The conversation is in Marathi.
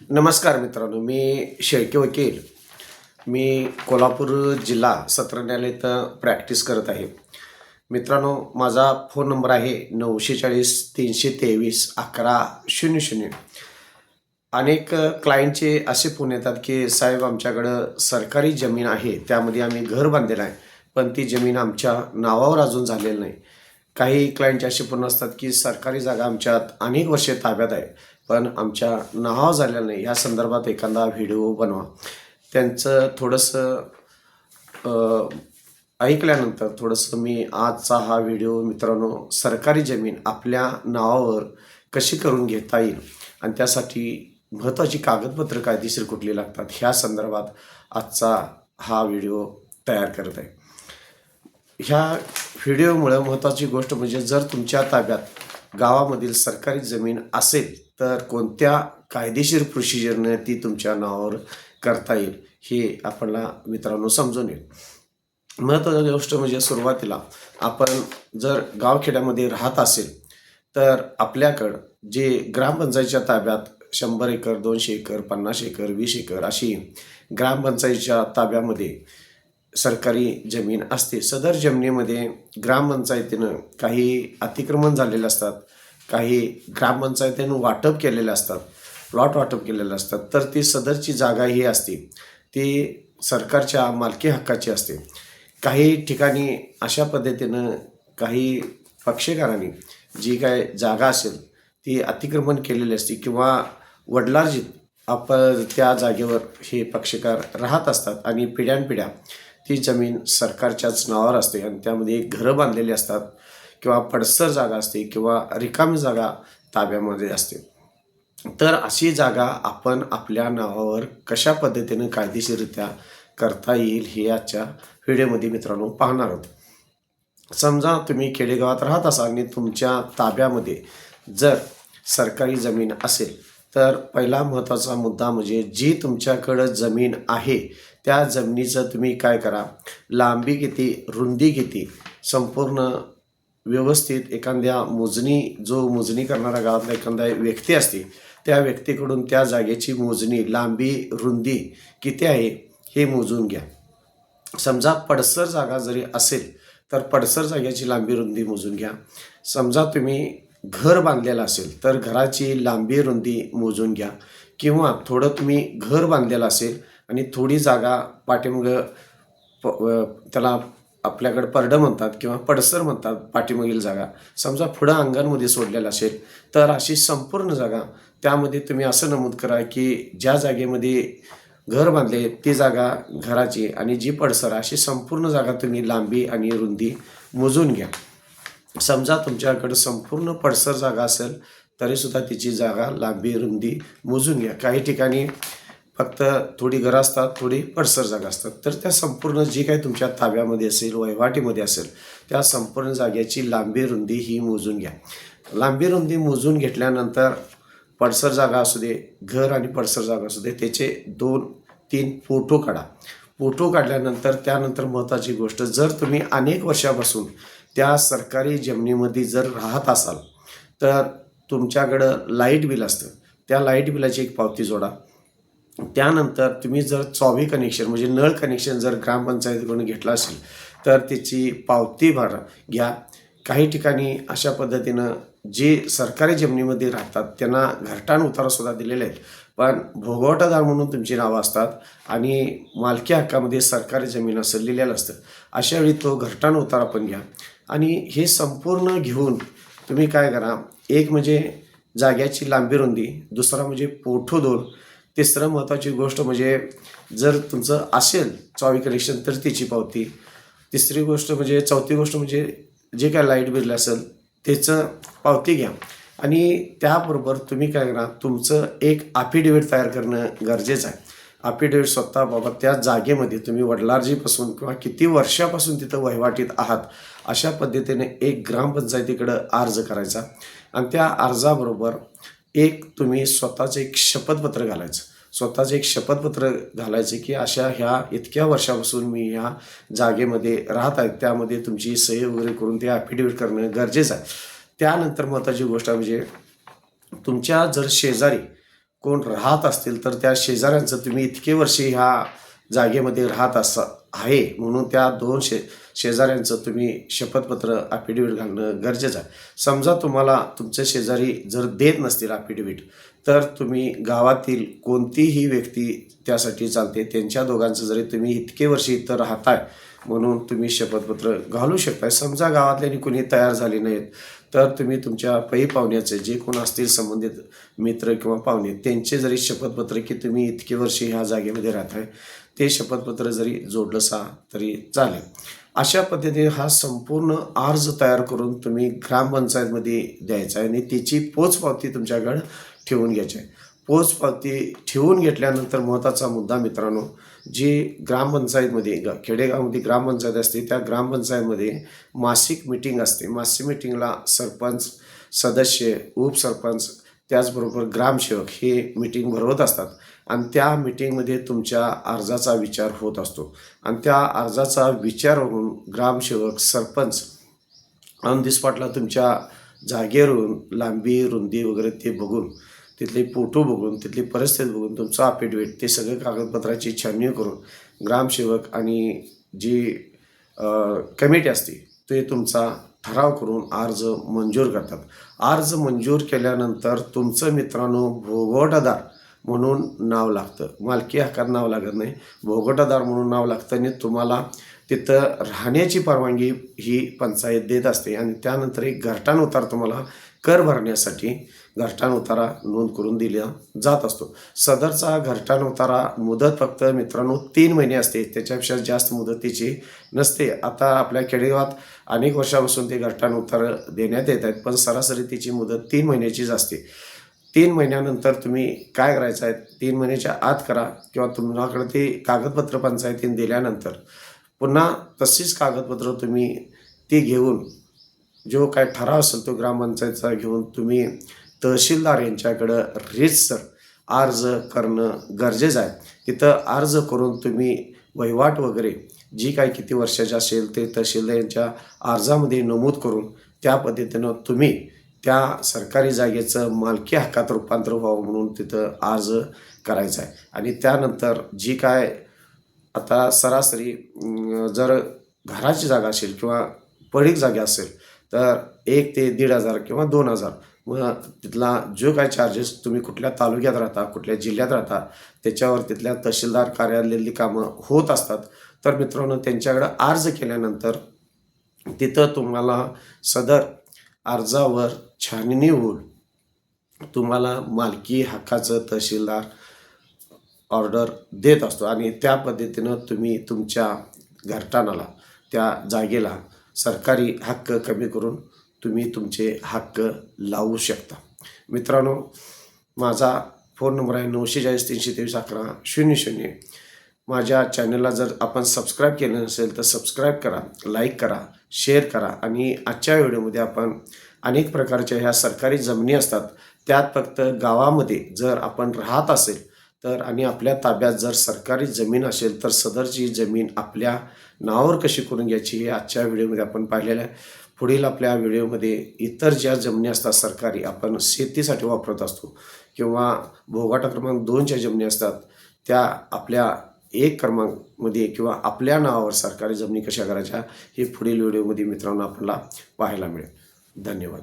नमस्कार मित्रांनो, मी शेळके वकील. मी कोल्हापूर जिल्हा सत्र न्यायालय इथं प्रॅक्टिस करत आहे. मित्रांनो, माझा फोन नंबर आहे 940-323-1100. अनेक क्लायंटचे असे फोन येतात की साहेब, आमच्याकडं सरकारी जमीन आहे, त्यामध्ये आम्ही घर बांधलेलं आहे, पण ती जमीन आमच्या नावावर अजून झालेली नाही. काही क्लायंटचे असे पण असतात की सरकारी जागा आमच्यात अनेक वर्षे ताब्यात आहे, पण आमच्या नावावर झालेलं नाही. या संदर्भात एखादा व्हिडिओ बनवा. त्यांचं थोडंसं ऐकल्यानंतर थोडंसं मी आजचा हा व्हिडिओ मित्रांनो, सरकारी जमीन आपल्या नावावर कशी करून घेता येईल आणि त्यासाठी महत्त्वाची कागदपत्रं कायदेशीर कुठली लागतात, ह्या संदर्भात आजचा हा व्हिडिओ तयार करत आहे. ह्या व्हिडिओमुळं महत्त्वाची गोष्ट म्हणजे, जर तुमच्या ताब्यात गावामधील सरकारी जमीन असेल तर कोणत्या कायदेशीर प्रोसिजरने ती तुमच्या नावावर करता येईल हे आपल्याला मित्रांनो समजून येईल. महत्त्वाची गोष्ट म्हणजे, सुरुवातीला आपण जर गावखेड्यामध्ये राहत असेल तर आपल्याकडं जे ग्रामपंचायतीच्या ताब्यात 100 एकर, 200 एकर, 50 एकर, 20 एकर अशी ग्रामपंचायतीच्या ताब्यामध्ये सरकारी जमीन असते. सदर जमिनीमध्ये ग्रामपंचायतीनं काही अतिक्रमण झालेले असतात, काही ग्रामपंचायतीनं वाटप केलेले असतात, प्लॉट वाटप केलेले असतात. तर ती सदरची जागा ही असते ती सरकारच्या मालकी हक्काची असते. काही ठिकाणी अशा पद्धतीनं काही पक्षकारांनी जी काय जागा असेल ती अतिक्रमण केलेली असते किंवा वडिलार्जित त्या जागेवर हे पक्षकार राहत असतात आणि पिढ्यानपिढ्या ती जमीन सरकारच्याच नावावर असते आणि त्यामध्ये घरं बांधलेली असतात किंवा पडसर जागा असते किंवा रिकामी जागा ताब्यामध्ये असते. तर अशी जागा आपण आपल्या नावावर कशा पद्धतीनं कायदेशीररित्या करता येईल हे आजच्या व्हिडिओमध्ये मित्रांनो पाहणार आहोत. समजा तुम्ही खेडेगावात राहत असाल आणि तुमच्या ताब्यामध्ये जर सरकारी जमीन असेल तर पहिला महत्त्वाचा मुद्दा म्हणजे, जी तुमच्याकडं जमीन आहे त्या जमिनीचं तुम्ही काय करा, लांबी किती, रुंदी किती, संपूर्ण व्यवस्थित एखाद्या जो मोजणी करणारा गावातला एखादा व्यक्ती असते त्या व्यक्तीकडून त्या जागेची मोजणी, लांबी, रुंदी किती आहे हे मोजून घ्या. समजा पडसर जागा जरी असेल तर पडसर जागेची लांबी रुंदी मोजून घ्या. समजा तुम्ही घर बांधलेलं असेल तर घराची लांबी रुंदी मोजून घ्या. किंवा थोडं तुम्ही घर बांधलेलं असेल आणि थोडी जागा पाठीमागं त्याला आपल्याकडं परडं म्हणतात किंवा पडसर म्हणतात, पाठीमागील जागा समजा पुढं अंगणमध्ये सोडलेलं असेल तर अशी संपूर्ण जागा त्यामध्ये तुम्ही असं नमूद करा की ज्या जागेमध्ये घर बांधले ती जागा घराची आणि जी पडसर अशी संपूर्ण जागा तुम्ही लांबी आणि रुंदी मोजून घ्या. समजा तुमच्याकडं संपूर्ण पडसर जागा असेल तरीसुद्धा तिची जागा, लांबी, रुंदी मोजून घ्या. काही ठिकाणी फक्त थोडी घरं असतात, थोडी पडसर जागा असतात. तर त्या संपूर्ण जी काही तुमच्या ताब्यामध्ये असेल, वहिवाटीमध्ये असेल, त्या संपूर्ण जागेची लांबी रुंदी ही मोजून घ्या. लांबी रुंदी मोजून घेतल्यानंतर पडसर जागा असू दे, घर आणि पडसर जागा असू दे, त्याचे 2-3 फोटो काढा. फोटो काढल्यानंतर त्यानंतर महत्त्वाची गोष्ट, जर तुम्ही अनेक वर्षापासून त्या सरकारी जमिनीमध्ये जर राहत असाल तर तुमच्याकडं लाईट बिल असतं, त्या लाईट बिलाची एक पावती जोडा. त्यानंतर तुम्ही जर चॉवी कनेक्शन म्हणजे नळ कनेक्शन जर ग्रामपंचायतीकडून घेतलं असेल तर त्याची पावती घ्या. काही ठिकाणी अशा पद्धतीनं जे सरकारी जमिनीमध्ये राहतात त्यांना घरटाण उतारासुद्धा दिलेले आहेत, पण भोगवटादार म्हणून तुमची नावं असतात आणि मालकी हक्कामध्ये सरकारी जमीन असं लिहिलेलं असतं. अशावेळी तो घरटाण उतारा पण घ्या आणि हे संपूर्ण घेऊन तुम्ही काय करा, एक म्हणजे जाग्याची लांबी रुंदी, दुसरा म्हणजे फोटो 2, तिसरं महत्त्वाची गोष्ट म्हणजे जर तुमचं असेल चॉवी कनेक्शन तर तिची पावती, चौथी गोष्ट म्हणजे जे काय लाईट बिल असेल त्याचं पावती घ्या. आणि त्याबरोबर तुम्ही काय करा, तुमचं एक ॲफिडेविट तयार करणं गरजेचं आहे. ॲफिडेविट स्वतः बाबा त्या जागेमध्ये तुम्ही वडिलार्जीपासून किंवा किती वर्षापासून तिथं वहिवाटीत आहात अशा पद्धतीने एक ग्रामपंचायतीकडं अर्ज करायचा आणि त्या अर्जाबरोबर तुम्ही स्वतःचं एक शपथपत्र घालायचं. स्वतःचं एक शपथपत्र घालायचं की ह्या इतक्या वर्षापासून मी ह्या जागेमध्ये राहत आहे, त्यामध्ये तुमची सही वगैरे करून ते ॲफिडेविट करणं गरजेचं आहे. त्यानंतर महत्त्वाची गोष्ट म्हणजे, तुमच्या जर शेजारी कोण राहत असतील तर त्या शेजाऱ्यांचं तुम्ही इतके वर्षे ह्या जागेमध्ये राहत आहे म्हणून त्या 2 शेजाऱ्यांचं तुम्ही शपथपत्र ॲफिडेविट घालणं गरजेचं आहे. समजा तुम्हाला तुमचे शेजारी जर देत नसतील ॲफिडेविट तर तुम्ही गावातील कोणतीही व्यक्ती त्यासाठी चालते, त्यांच्या दोघांचं जरी तुम्ही इतके वर्ष इथं राहताय म्हणून तुम्ही शपथपत्र घालू शकताय. समजा गावातल्यानी कुणी तयार झाले नाहीत तर तुम्ही तुमच्या पै पाहुण्याचे जे कोण असतील संबंधित मित्र किंवा पाहुणे त्यांचे जरी शपथपत्र की तुम्ही इतके वर्षे ह्या जागेमध्ये राहताय ते शपथपत्र जरी जोडलंसा तरी चालेल. अशा पद्धतीने हा संपूर्ण अर्ज तयार करून तुम्ही ग्रामपंचायतमध्ये द्यायचा आहे आणि त्याची पोचपावती तुमच्याकडं ठेवून घ्यायची आहे. पोचपावती ठेवून घेतल्यानंतर महत्त्वाचा मुद्दा मित्रांनो, जी ग्रामपंचायतमध्ये खेडेगावामध्ये ग्रामपंचायत असते त्या ग्रामपंचायतमध्ये मासिक मिटिंग असते. मासिक मिटिंगला सरपंच, सदस्य, उपसरपंच त्याचबरोबर ग्रामसेवक हे मिटिंग भरवत असतात आणि त्या मिटिंगमध्ये तुमच्या अर्जाचा विचार होत असतो आणि त्या अर्जाचा विचार होऊन ग्रामसेवक, सरपंच ऑन दी स्पॉटला तुमच्या जागेवरून लांबी, रुंदी वगैरे ते बघून, तिथले फोटो बघून, तिथली परिस्थिती बघून तुमचं ॲफिडेविट ते सगळे कागदपत्राची छाननी करून ग्रामसेवक आणि जी कमिटी असते ते तुमचा ठराव करून अर्ज मंजूर करतात. अर्ज मंजूर केल्यानंतर तुमचं मित्रांनो भोगवटादार म्हणून नाव लागतं. मालकी हक्कात नाव लागत नाही, भोगवटादार म्हणून नाव लागतं आणि तुम्हाला तिथं राहण्याची परवानगी ही पंचायत देत असते आणि त्यानंतर एक घरटाण उतार तुम्हाला कर भरण्यासाठी घरटाण उतारा नोंद करून दिला जात असतो. सदरचा घरटाण उतारा मुदत फक्त मित्रांनो 3 महिने असते, त्याच्यापेक्षा जास्त मुदतीची नसते. आता आपल्या खेडेगावात अनेक वर्षापासून ते घरटाण उतार देण्यात येत आहेत, पण सरासरी त्याची मुदत 3 महिन्याचीच असते. 3 महिन्यानंतर तुम्ही काय करायचं आहे, 3 महिन्याच्या आत करा किंवा तुम्हाकडे ते कागदपत्र पंचायतीने दिल्यानंतर पुन्हा तशीच कागदपत्र तुम्ही ती घेऊन जो काय ठराव असेल तो ग्रामपंचायतचा घेऊन तुम्ही तहसीलदार यांच्याकडं रीतसर अर्ज करणं गरजेचं आहे. तिथं अर्ज करून तुम्ही वहिवाट वगैरे जी काही किती वर्षाची असेल ते तहसीलदार यांच्या अर्जामध्ये नमूद करून त्या पद्धतीनं तुम्ही त्या सरकारी जागेचं मालकी हक्कात रूपांतर व्हावं म्हणून तिथं अर्ज करायचा आहे. आणि त्यानंतर जी काय आता सरासरी जर घराची जागा असेल किंवा पडीक जागा असेल तर 1 ते 1,500 किंवा 2,000 मग तिथला जो काय चार्जेस तुम्ही कुठल्या तालुक्यात राहता, कुठल्या जिल्ह्यात राहता त्याच्यावर तिथल्या तहसीलदार कार्यालयातली कामं होत असतात. तर मित्रांनो त्यांच्याकडं अर्ज केल्यानंतर तिथं तुम्हाला सदर अर्जावर छाननी होऊन तुम्हाला मालकी हक्काचं तहसीलदार ऑर्डर देत असतो आणि त्या पद्धतीनं तुम्ही तुमच्या घरटाणाला त्या जागेला सरकारी हक्क कमी करून तुम्ही तुमचे हक्क लावू शकता. मित्रांनो माझा फोन नंबर आहे 940-323-1100. माझ्या चॅनलला जर आपण सबस्क्राईब केलं नसेल तर सबस्क्राईब करा, लाईक करा, शेअर करा. आणि आजच्या व्हिडिओमध्ये आपण अनेक प्रकारच्या ह्या सरकारी जमिनी असतात त्यात फक्त गावामध्ये जर आपण राहत असेल तर आणि आपल्या ताब्यात जर सरकारी जमीन असेल तर सदरची जमीन आपल्या नावावर कशी करून घ्यायची हे आजच्या व्हिडिओमध्ये आपण पाहिलेलं आहे. पुढील आपल्या व्हिडिओमध्ये इतर ज्या जमिनी असतात सरकारी आपण शेतीसाठी वापरत असतो किंवा भोगाटा क्रमांक 2च्या जमिनी असतात त्या आपल्या 1 क्रमांकमध्ये किंवा आपल्या नावावर सरकारी जमिनी कशा करायच्या हे पुढील व्हिडिओमध्ये मित्रांनो आपल्याला पाहायला मिळेल. धन्यवाद.